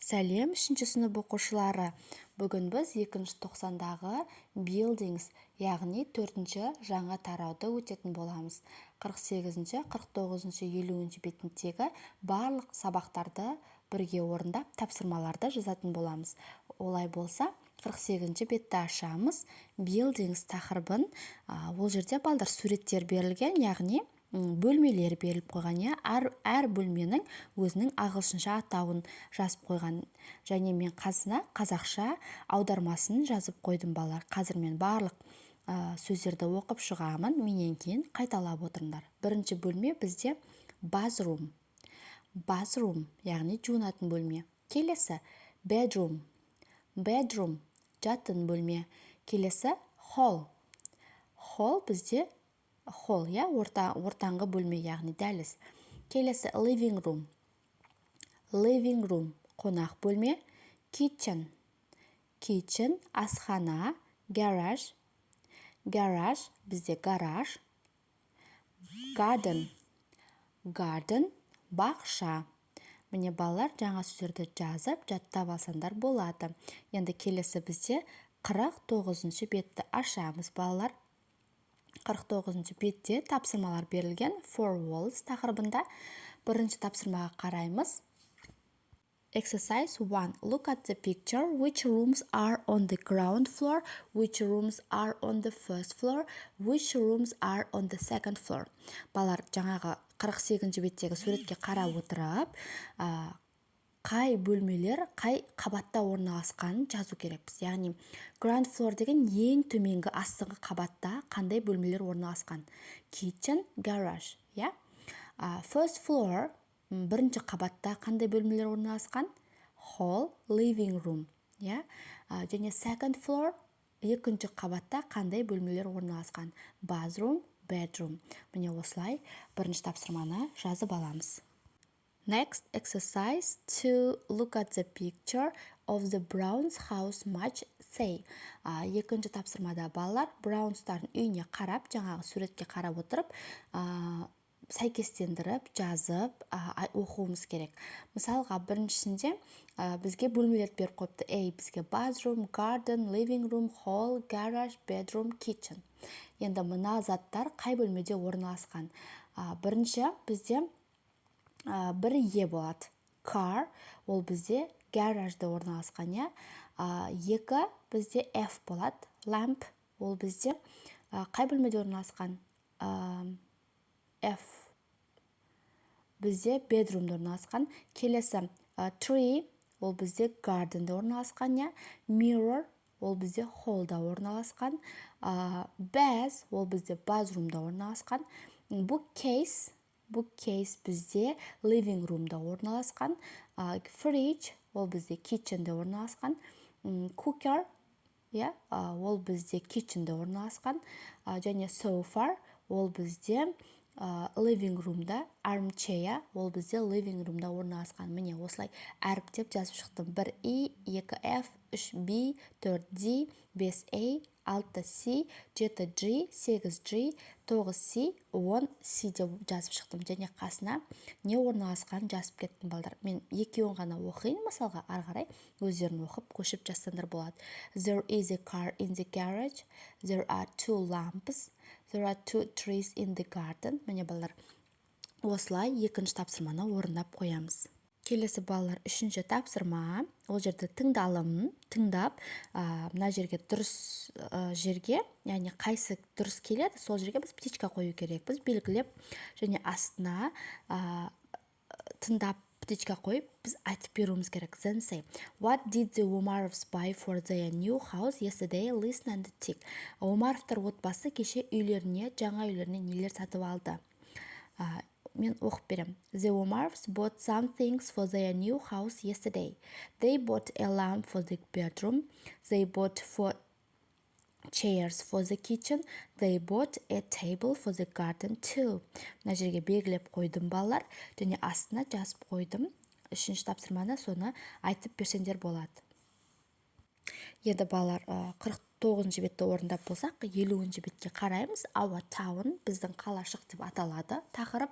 Сәлем, 3-ші сынып оқушылары. Бүгін біз 2-ші тоқсандағы buildings, яғни 4-ші жаңа тарауды өтетін боламыз. 48-ші, 49-ші, 50-ші бетіндегі барлық сабақтарды бірге орындап, тапсырмаларды жазатын боламыз. Олай болса, 48-ші бетті ашамыз. Buildings тақырыбын, ол жерде балдар суреттер берілген, яғни бөлмелер беріліп қойған, әр бөлменің өзінің ағылшынша атауын жазып қойған, және мен қасына қазақша аудармасын жазып қойдым балар. Қазір мен барлық сөздерді оқып шығамын, менен кейін қайталап отырыңдар. Бірінші бөлме бізде bathroom, яғни жуынатын бөлме. Келесі bedroom, жатын бөлме. Келесі hall бізде ортаңғы бөлме, яғни дәліз. Келесі living room, қонақ бөлме. Kitchen, асхана. Garage бізде гараж. Garden, бақша. Міне балалар, жаңа сөздерді жазып, жаттап алсаңдар болады. Енді келесі бізде 49-ші бетті ашамыз балалар. 49-ші бетте тапсырмалар берілген four walls тақырыбында. Бірінші тапсырмаға қараймыз. Exercise 1. Look at the picture. Which rooms are on the ground floor? Which rooms are on the first floor? Which rooms are on the second floor? Балалар, жаңағы 48-ші беттегі суретке қарап отырып, қай бөлмелер қай қабатта орналасқанын жазу керекпіз. Яғни ground floor деген ең төменгі астыңғы қабатта қандай бөлмелер орналасқан. Kitchen, garage, first floor бірінші қабатта қандай бөлмелер орналасқан. Hall, living room, және second floor екінші қабатта қандай бөлмелер орналасқан. Bathroom, bedroom. Міне осылай бірінші тапсырманы жазып аламыз. Next exercise 2. Look at the picture of the Browns house much say. Екінші тапсырмада балалар Браунстардың үйіне қарап, жаңағы суретке қарап отырып, сәйкестендіріп, жазып, оқуымыз керек. Мысалға, біріншісінде бізге бөлмелер беріп қойыпты. Бізге bathroom, garden, living room, hall, garage, bedroom, kitchen. Енді мына заттар қай бөлмеде орналасқан? Бірінші бізде бір болады. Car, ол бізде гаражда орналасқан. Екі бізде F болады. Lamp, ол бізде қай бөлмеде орналасқан? F бізде bedroomда орналасқан. Келесі tree, ол бізде gardenда орналасқан. Mirror, ол бізде hallда орналасқан. Bath, ол бізде bathroomда орналасқан. Bookcase бізде living roomда орналасқан. Fridge, ол бізде kitchenде орналасқан. Cooker, ол бізде kitchenде орналасқан. Және sofa, ол бізде living roomда. Armchair, ол бізде living roomда орналасқан. Міне осылай әріптеп жазып шықтым. 1i, 2f, 3b, 4d, 5a, 6c, 7g, 8g, 9c, 10c деп жазып шықтым. Және қасына не орналасқан жазып кеттім балдар. Мен екеуін ғана оқиын, мысалға, ары-қарай өздерін оқып, көшіп жазсаңдар болады. There is a car in the garage. There are 2 lamps. There are 2 trees in the garden. Міне балалар, осылай екінші тапсырманы орындап қоямыз. Келесі балалар, үшінші тапсырма. Ол жерде тыңдап, мына жерге дұрыс жерге, яғни қайсы дұрыс келеді, сол жерге біз птичка қою керек. Біз белгілеп, және астына тыңдап птичка қойып, біз айтып беруіміз керек. Then say, what did the Omarovs buy for their new house yesterday? Listen and tick. Омаровтар отбасы кеше жаңа үйлеріне нелер сатып алды? Мен оқып берем. The Omarovs bought some things for their new house yesterday. They bought a lamp for the bedroom. They bought 4 chairs for the kitchen. They bought a table for the garden too. Мына жерге белгілеп қойдым балалар, және астына жазып қойдым. Үшінші тапсырманы соны айтып берсеңдер болады. Енді балалар, 49-ші бетті орындап болсақ, 50-ші бетке қараймыз. Our town, біздің қалашық деп аталады тақырып.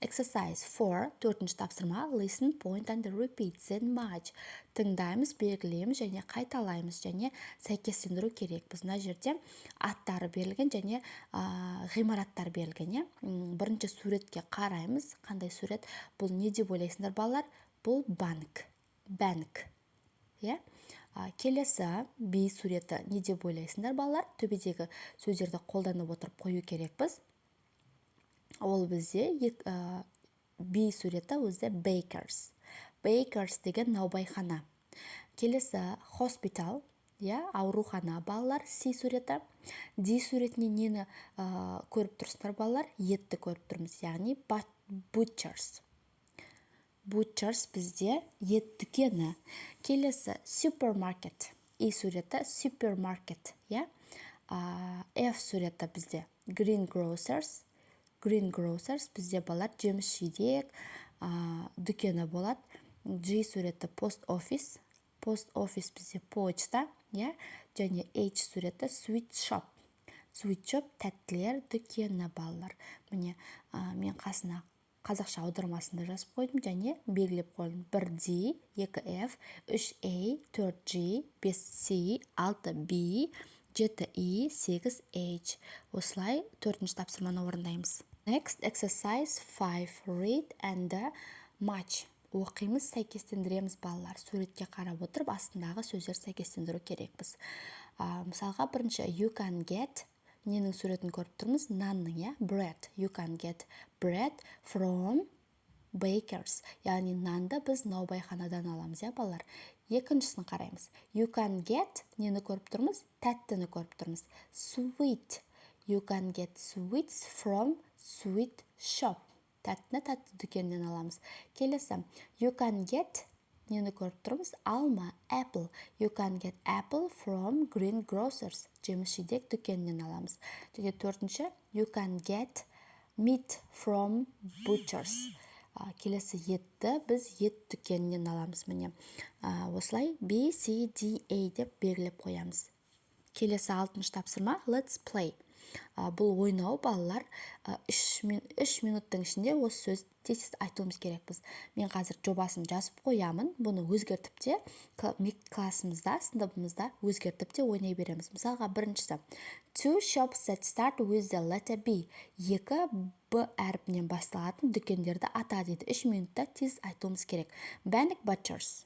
Exercise 4, төртінші тапсырма, listen, point and repeat, then match. Тыңдаймыз, белгілейміз және қайталаймыз және сәйкестендіру керекпіз. Мына жерде аттары берілген және ғимараттар берілген. Бірінші суретке қараймыз. Қандай сурет? Бұл не деп ойлайсыңдар, балалар? Бұл банк. Келесі B суреті не деп ойлайсыңдар, балалар? Төбедегі сөздерді қолданып отырып қою керекпіз. Ол бізде B суреті өзі bakers деген наубайхана. Келесі hospital, аурухана, балалар. C суреті. D суретіне нені көріп тұрсыңдар, балалар? Етті көріп тұрмыз, яғни butchers бізде ет дүкені. Келесі supermarket. E суреті supermarket, F суреті бізде greengrocers бізде балар жеміс жидек дүкені болады. G суреті post office бізде почта, және H суреті sweet shop тәттілер дүкені, балалар. Міне мен қасына қазақша аудармасында жазып қойдым және белгілеп қойдым. 1D, 2F, 3A, 4G, 5C, 6B, 7E, 8H. Осылай төртінші тапсырманы орындаймыз. Next, exercise 5. Read and match. Оқимыз, сәйкестендіреміз, балалар. Суретке қарап отырып, астындағы сөздер сәйкестендіру керекпіз. Мысалға, бірінші you can get, ненің суретін көріп тұрмыз? Нанның, bread. You can get bread from bakers. Яғни нанды біз наубайханадан аламыз, балалар. Екіншісін қараймыз. You can get, нені көріп тұрмыз? Тәттіні көріп тұрмыз. Sweet. You can get sweets from sweet shop. Тәттіні тәтті дүкеннен аламыз. Келесі. You can get, нені көріп тұрмыз? Алма, apple. You can get apple from greengrocers. Жеміс жидек дүкеннен аламыз. Және төртінші. You can get meat from butchers. Келесі етті біз ет дүкенінен аламыз. Міне осылай B, C, D, A деп белгілеп қоямыз. Келесі 6-шы тапсырма let's play. Бұл ойнау, балалар. 3 минуттың ішінде осы сөз тез айтуымыз керекпіз. Мен қазір жобасын жазып қоямын. Бұны өзгертіп те классымызда, сыныбымызда өзгертіп те ойнай береміз. Мысалға, біріншісі. Two shops that start with the letter B. 2 Б әрпінен басталатын дүкендерді ата дейді. 3 минутта тез айтуымыз керек. Bank butchers.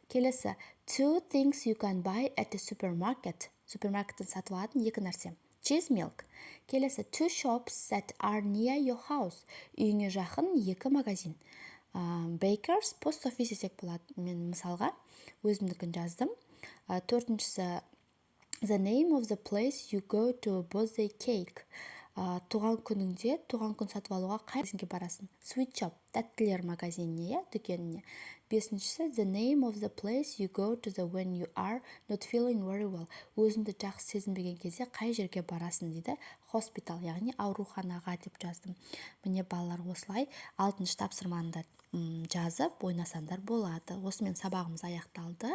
Келесі. Two things you can buy at the supermarket. Супермаркеттен сатып алатын 2 нәрсе. Cheese milk. Келесі. Two shops that are near your house. Үйіңе жақын 2 магазин. Bakers, post office десек болады. Мен мысалға өзімдікін жаздым. Төртіншісі. The name of the place you go to birthday cake. Туған күніңде, туған күн сатып алуға қай магазинге барасың? Sweet shop, тәттілер магазиніне, дүкеніне. Бесіншісі, the name of the place you go to when you are not feeling very well. Өзіңді жақсы сезінбеген кезде қай жерге барасың дейді? Hospital, яғни ауруханаға деп жаздым. Міне балалар, осылай 6-шы тапсырманы жазып ойнасандар болады. Осымен сабағымыз аяқталды.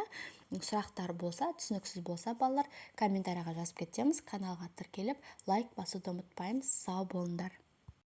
Сұрақтар болса, түсініксіз болса, балалар комментарияға жазып кетеміз. Каналға тіркеліп, лайк басуды ұмытпаймыз. Сау болыңдар.